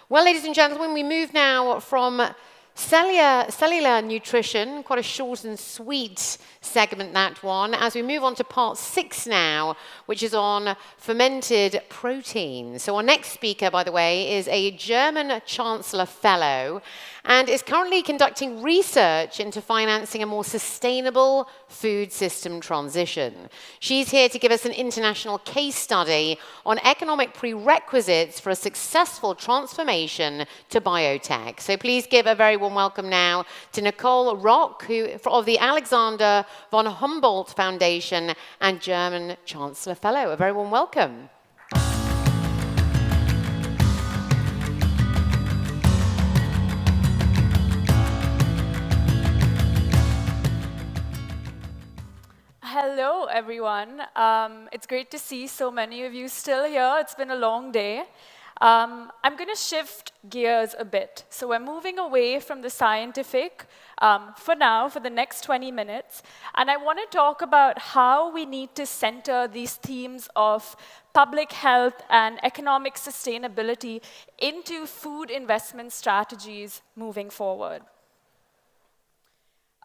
Well, ladies and gentlemen, we move now from cellular nutrition, quite a short and sweet segment, that one, as we move on to part 6 now, which is on fermented protein. So our next speaker, by the way, is a German Chancellor Fellow and is currently conducting research into financing a more sustainable food system transition. She's here to give us an international case study on economic prerequisites for a successful transformation to biotech. So please give a very warm welcome now to Nicole Rocque, of the Alexander von Humboldt Foundation and German Chancellor Fellow. A very warm welcome. Hello, everyone. It's great to see so many of you still here. It's been a long day. I'm going to shift gears a bit. So we're moving away from the scientific for now, for the next 20 minutes. And I want to talk about how we need to center these themes of public health and economic sustainability into food investment strategies moving forward.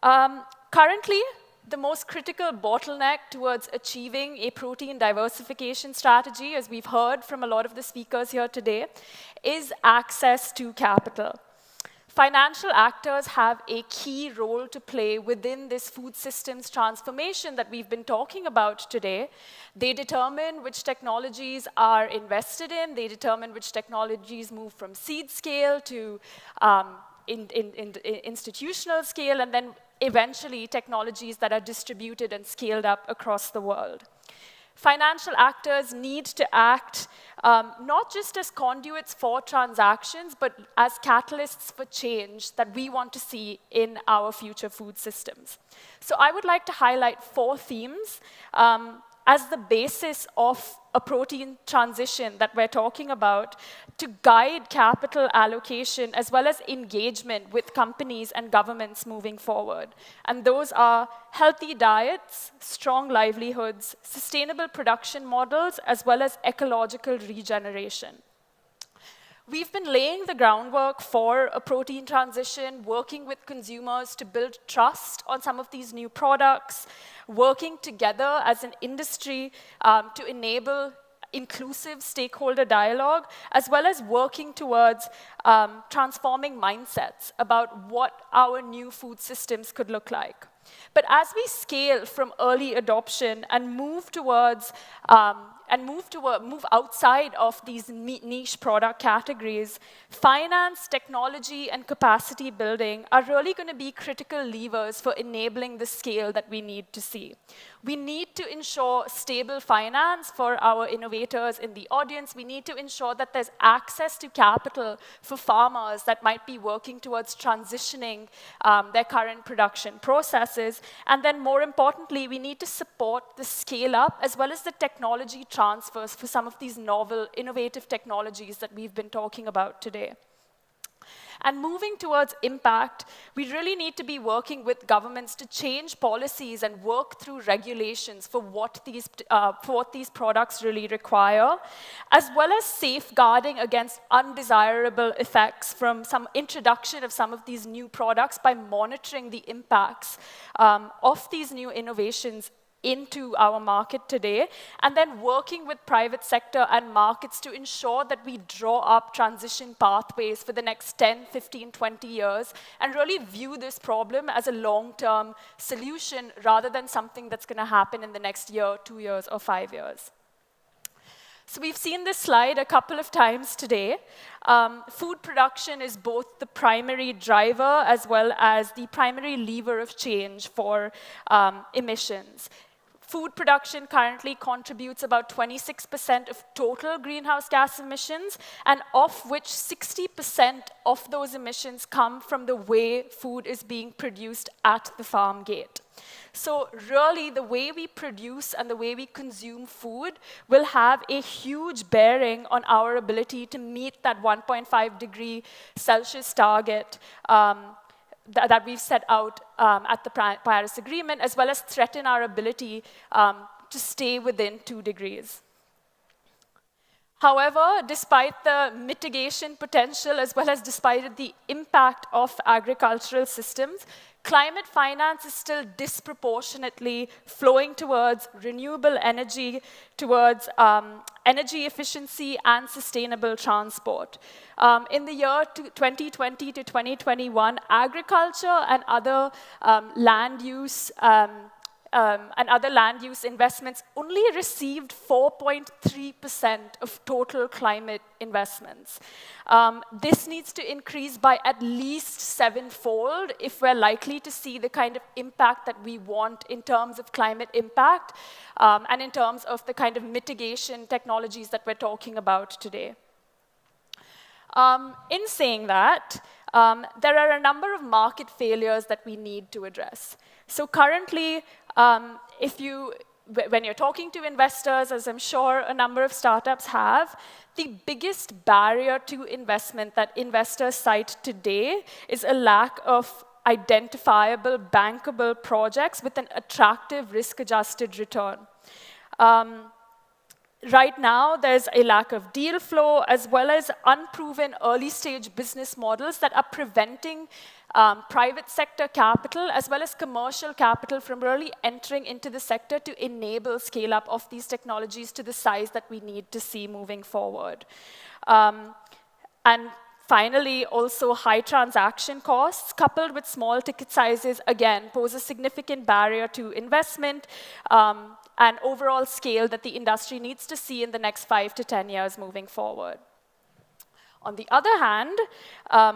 Currently, the most critical bottleneck towards achieving a protein diversification strategy, as we've heard from a lot of the speakers here today, is access to capital. Financial actors have a key role to play within this food systems transformation that we've been talking about today. They determine which technologies are invested in. They determine which technologies move from seed scale to institutional scale, and then eventually technologies that are distributed and scaled up across the world. Financial actors need to act not just as conduits for transactions, but as catalysts for change that we want to see in our future food systems. So I would like to highlight 4 themes as the basis of a protein transition that we're talking about to guide capital allocation as well as engagement with companies and governments moving forward. And those are healthy diets, strong livelihoods, sustainable production models, as well as ecological regeneration. We've been laying the groundwork for a protein transition, working with consumers to build trust on some of these new products, working together as an industry to enable inclusive stakeholder dialogue, as well as working towards transforming mindsets about what our new food systems could look like. But as we scale from early adoption and move towards move outside of these niche product categories, finance, technology, and capacity building are really going to be critical levers for enabling the scale that we need to see. We need to ensure stable finance for our innovators in the audience. We need to ensure that there's access to capital for farmers that might be working towards transitioning their current production processes. And then more importantly, we need to support the scale up as well as the technology transfers for some of these novel, innovative technologies that we've been talking about today. And moving towards impact, we really need to be working with governments to change policies and work through regulations for what these products really require, as well as safeguarding against undesirable effects from some introduction of some of these new products by monitoring the impacts of these new innovations into our market today, and then working with private sector and markets to ensure that we draw up transition pathways for the next 10, 15, 20 years, and really view this problem as a long-term solution rather than something that's going to happen in the next year, 2 years, or 5 years. So we've seen this slide a couple of times today. Food production is both the primary driver as well as the primary lever of change for emissions. Food production currently contributes about 26% of total greenhouse gas emissions, and of which 60% of those emissions come from the way food is being produced at the farm gate. So really, the way we produce and the way we consume food will have a huge bearing on our ability to meet that 1.5 degree Celsius target that we've set out at the Paris Agreement, as well as threaten our ability to stay within 2 degrees. However, despite the mitigation potential as well as despite the impact of agricultural systems, climate finance is still disproportionately flowing towards renewable energy, towards energy efficiency and sustainable transport. In the year 2020 to 2021, agriculture and other land use investments only received 4.3% of total climate investments. This needs to increase by at least 7-fold if we're likely to see the kind of impact that we want in terms of climate impact and in terms of the kind of mitigation technologies that we're talking about today. In saying that, there are a number of market failures that we need to address. So currently, when you're talking to investors, as I'm sure a number of startups have, the biggest barrier to investment that investors cite today is a lack of identifiable, bankable projects with an attractive risk-adjusted return. Right now, there's a lack of deal flow as well as unproven early-stage business models that are preventing private sector capital as well as commercial capital from really entering into the sector to enable scale-up of these technologies to the size that we need to see moving forward. And finally, also high transaction costs coupled with small ticket sizes, again, pose a significant barrier to investment and overall scale that the industry needs to see in the next 5 to 10 years moving forward. On the other hand,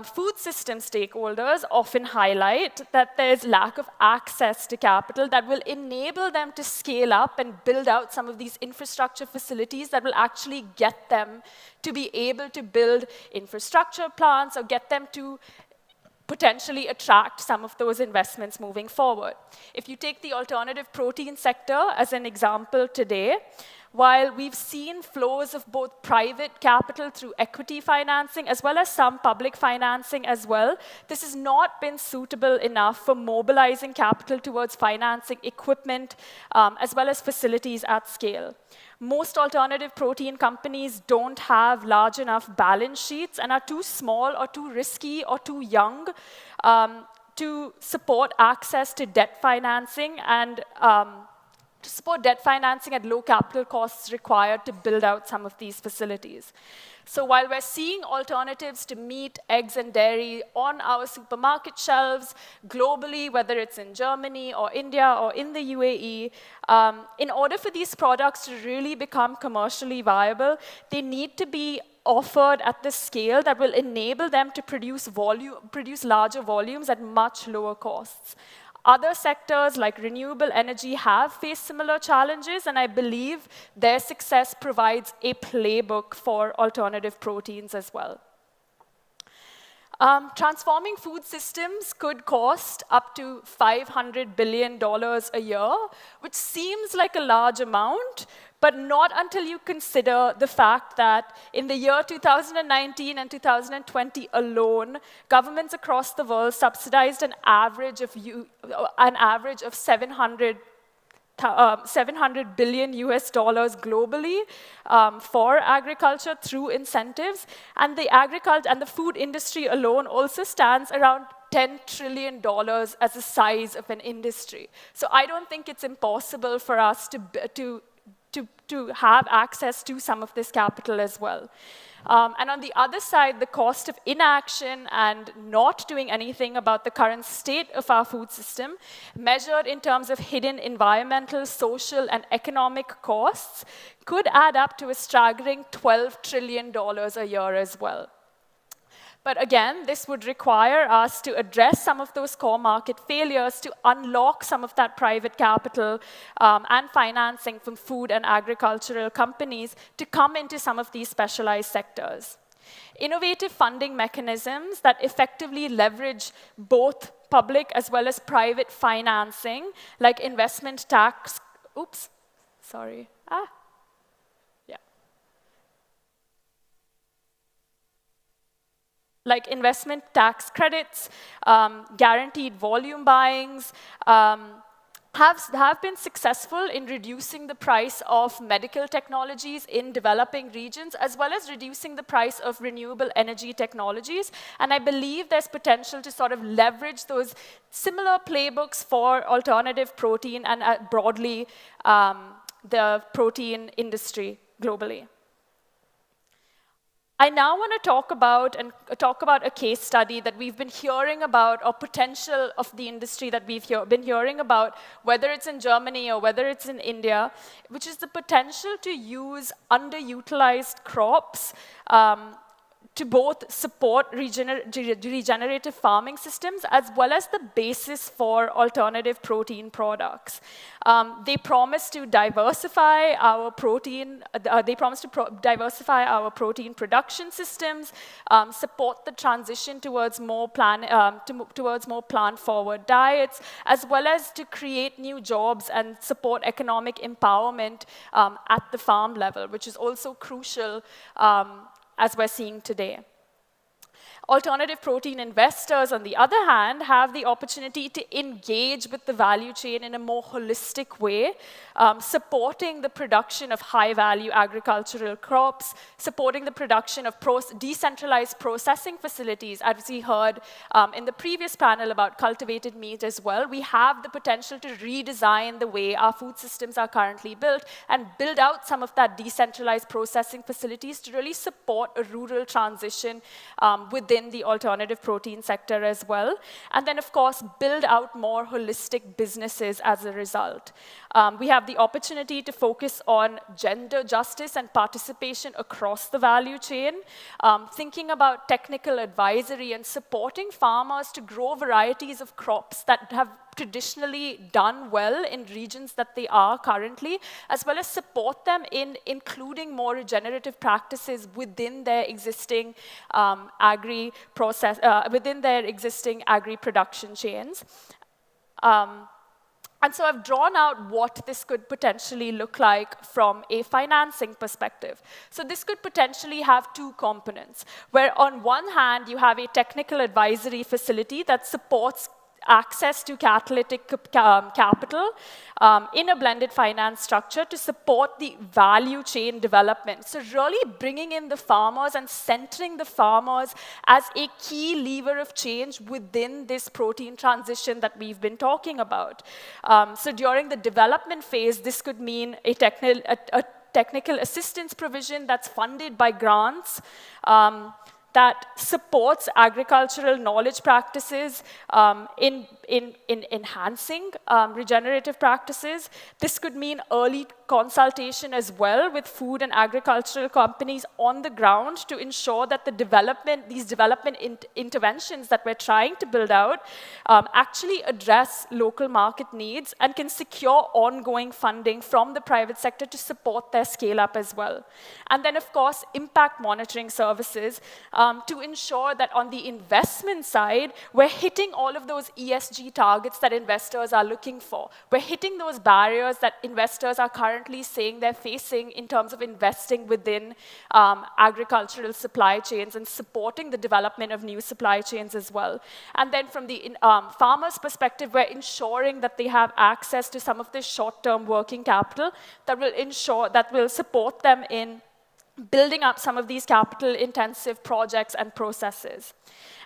food system stakeholders often highlight that there's lack of access to capital that will enable them to scale up and build out some of these infrastructure facilities that will actually get them to be able to build infrastructure plants or get them to potentially attract some of those investments moving forward. If you take the alternative protein sector as an example today, while we've seen flows of both private capital through equity financing as well as some public financing as well, this has not been suitable enough for mobilizing capital towards financing equipment as well as facilities at scale. Most alternative protein companies don't have large enough balance sheets and are too small or too risky or too young to support access to debt financing and to support debt financing at low capital costs required to build out some of these facilities. So while we're seeing alternatives to meat, eggs, and dairy on our supermarket shelves globally, whether it's in Germany or India or in the UAE, in order for these products to really become commercially viable, they need to be offered at the scale that will enable them to produce larger volumes at much lower costs. Other sectors like renewable energy have faced similar challenges, and I believe their success provides a playbook for alternative proteins as well. Transforming food systems could cost up to $500 billion a year, which seems like a large amount, but not until you consider the fact that in the year 2019 and 2020 alone, governments across the world subsidized an average of 700 billion US dollars globally for agriculture through incentives, and the food industry alone also stands around $10 trillion as the size of an industry. So I don't think it's impossible for us to have access to some of this capital as well. And on the other side, the cost of inaction and not doing anything about the current state of our food system, measured in terms of hidden environmental, social, and economic costs, could add up to a staggering $12 trillion a year as well. But again, this would require us to address some of those core market failures to unlock some of that private capital and financing from food and agricultural companies to come into some of these specialized sectors. Innovative funding mechanisms that effectively leverage both public as well as private financing, like investment tax, like investment tax credits, guaranteed volume buyings, have been successful in reducing the price of medical technologies in developing regions, as well as reducing the price of renewable energy technologies. And I believe there's potential to sort of leverage those similar playbooks for alternative protein and broadly the protein industry globally. I now want to talk about a case study that we've been hearing about, or potential of the industry that we've been hearing about, whether it's in Germany or whether it's in India, which is the potential to use underutilized crops to both support regenerative farming systems as well as the basis for alternative protein products. They promise to diversify our protein. Diversify our protein production systems, support the transition towards more plant-forward diets, as well as to create new jobs and support economic empowerment at the farm level, which is also crucial as we're seeing today. Alternative protein investors, on the other hand, have the opportunity to engage with the value chain in a more holistic way, supporting the production of high-value agricultural crops, supporting the production of decentralized processing facilities. As we heard in the previous panel about cultivated meat as well, we have the potential to redesign the way our food systems are currently built and build out some of that decentralized processing facilities to really support a rural transition within the alternative protein sector as well. And then, of course, build out more holistic businesses as a result. We have the opportunity to focus on gender justice and participation across the value chain, thinking about technical advisory and supporting farmers to grow varieties of crops that have traditionally done well in regions that they are currently, as well as support them in including more regenerative practices within their existing agri-production chains. And so I've drawn out what this could potentially look like from a financing perspective. So this could potentially have two components, where on one hand, you have a technical advisory facility that supports access to catalytic capital in a blended finance structure to support the value chain development. So really bringing in the farmers and centering the farmers as a key lever of change within this protein transition that we've been talking about. So during the development phase, this could mean a technical assistance provision that's funded by grants, that supports agricultural knowledge practices in enhancing regenerative practices. This could mean early consultation as well with food and agricultural companies on the ground to ensure that these development interventions that we're trying to build out actually address local market needs and can secure ongoing funding from the private sector to support their scale up as well. And then, of course, impact monitoring services to ensure that on the investment side, we're hitting all of those ESG targets that investors are looking for. We're hitting those barriers that investors are currently saying they're facing in terms of investing within agricultural supply chains and supporting the development of new supply chains as well. And then from the farmers' perspective, we're ensuring that they have access to some of this short-term working capital that will support them in building up some of these capital-intensive projects and processes.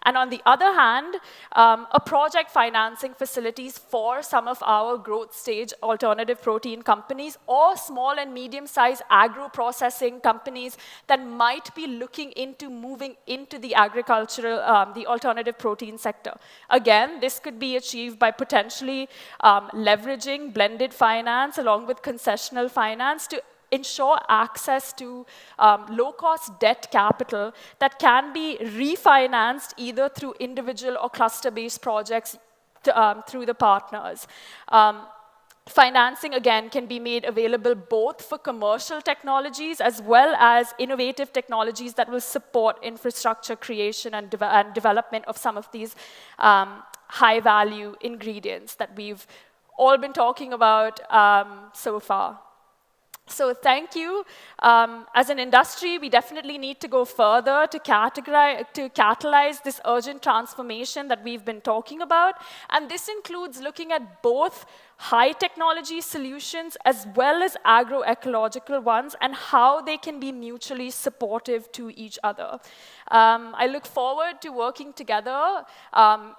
And on the other hand, a project financing facilities for some of our growth stage alternative protein companies or small and medium-sized agro-processing companies that might be looking into moving into the agricultural, the alternative protein sector. Again, this could be achieved by potentially leveraging blended finance along with concessional finance to ensure access to low-cost debt capital that can be refinanced either through individual or cluster-based projects through the partners. Financing, again, can be made available both for commercial technologies as well as innovative technologies that will support infrastructure creation and development of some of these high-value ingredients that we've all been talking about so far. So thank you. As an industry, we definitely need to go further to catalyze this urgent transformation that we've been talking about. And this includes looking at both high technology solutions as well as agroecological ones, and how they can be mutually supportive to each other. I look forward to working together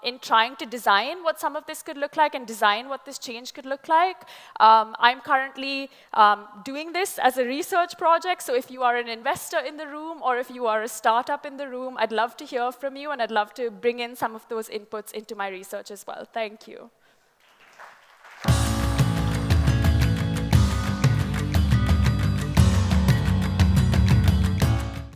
in trying to design what some of this could look like and design what this change could look like. I'm currently doing this as a research project, so if you are an investor in the room or if you are a startup in the room, I'd love to hear from you, and I'd love to bring in some of those inputs into my research as well. Thank you.